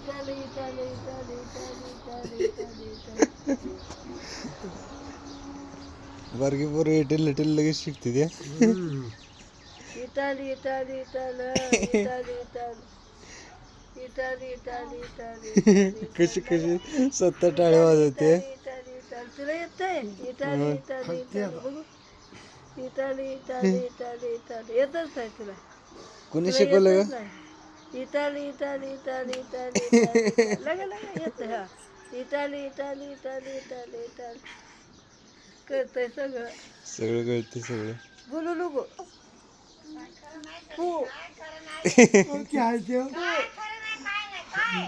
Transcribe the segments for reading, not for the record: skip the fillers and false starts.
इटाली इटाली इटाली इटाली इटाली इटाली बारकी पोरं एटेल लेटेल लगेच शिकते ते. इटाली इटाली इटाली इटाली इटाली इटाली इटाली कशी कशी स्वतः टाळे वाजवते. इटाली इटाली तुला येतंय इटाली इटाली इटाली बघू इटाली इटाली इटाली इटाली येतच नाही तुला कोणी तुला शिकवलं येतच ग? नाही इटाली इटाली इटाली इटाली इटाली लगे लगे येतं हा इटाली इटाली इटाली इटाली इटाली करतंय सगळं सगळं कळते सगळं. गुलू लुगो पू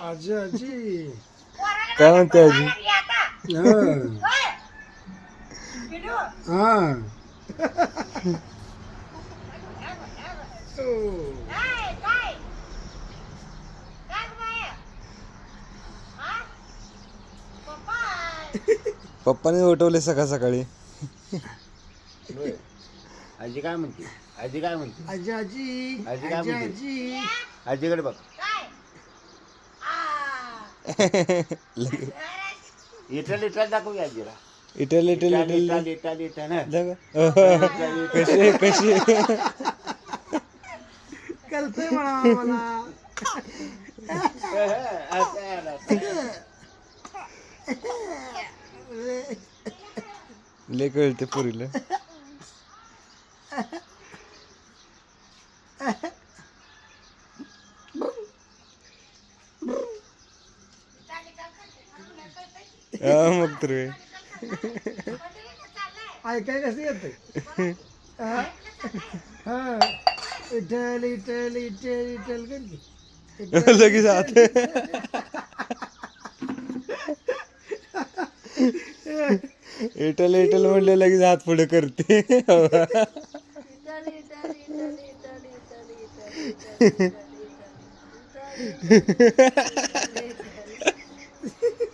आजी आजी काय म्हणते आजी? हा पप्पाने उठवले सकाळ सकाळी. आजी काय म्हणते? आजी काय म्हणते? आजी आजी आजी काय आजी म्हणते? आजी आजीकडे बघ. इटल इटल दाखव आजीला. इटल इटल इटल इटल इटल इटल ना. कशी कशी करतोय म्हणा मला लय कळते पोरीला. मग तर काय. ऐकाय कसं येतंय हा इटल इटल इटल इटल करते लगेच आत. इटल इटल म्हणलं लगेच हात पुढे करते. इटाली इटाली इटाली इटाली इटाली इटाली इटाली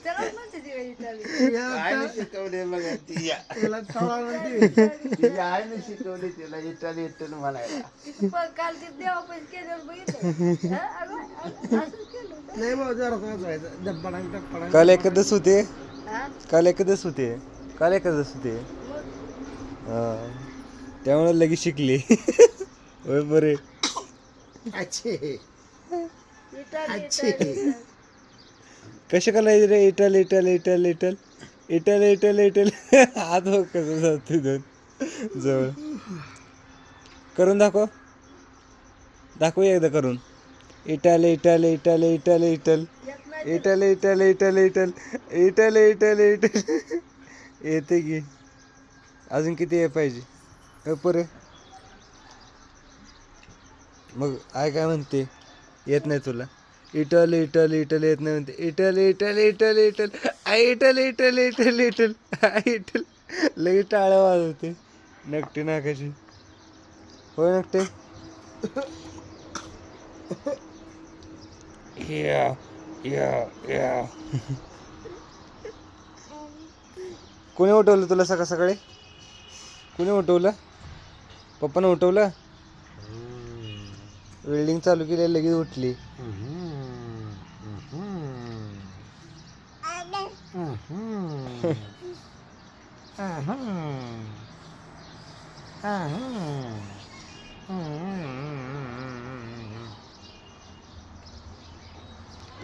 त्यालाच म्हणते ती इटाली आईने शिकवले मग ती त्याला थोडा म्हणते तिच्या आईने शिकवले तिला इटल इटल म्हणायला. पण काल ते देवापाशी केल्यावर बघितलं असंच केलं नाही भाऊ जरा वाजवायचं डब्बाडांग टप्पाडांग काल एकादश होते. हा काल एकादश होते. काल एकादश होते. मग त्यामुळे लगेच शिकली. होय बरे. अच्छे इटाली अच्छे. इटाली कसे करायचे रे? इटल इटल इटल इटल इटल इटल इटल. हात बघ कसं जात तिथून जवळ. करून दाखव. दाखव एकदा करून. इटल इटल इटल इटल इटल येत नाही इटल इटल इटल इटल इटल इटल इटल. येते की अजून किती आहे पाहिजे परे? मग आय काय म्हणते? येत नाही तुला? इटल इटल इटल येत नाही म्हणते. इटल इटल इटल इटल I Atal Atal Atal Atal I इटल. लगेच टाळ्या वाजवते नकटी नाकाची. होय नकटे. या या या. कोणी उठवलं तुला सकाळ सकाळी? कोणी उठवलं? पप्पानं उठवलं? वेल्डिंग चालू केली लगेच उठली.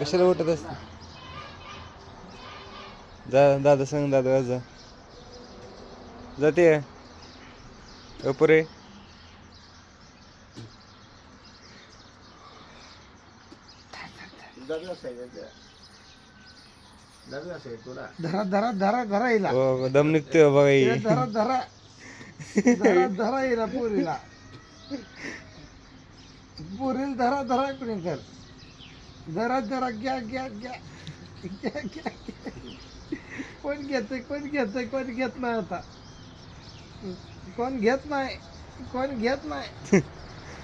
कशाला उठत असते? जा दादा सांग दादा जा जाते अपुरे. दादू असायचं दादू असायचं तुला. धरा धरा धरा धरा येला हो, दम निघते बघा ही. धरा धरा धरा धरा येला पुरीला पुरीला धरा धरा प्रियंकर धरा धरा घ्या घ्या घ्या घ्या घ्या कोण घेतंय कोण घेतंय कोण घेत नाही आता कोण घेत नाही कोण घेत नाही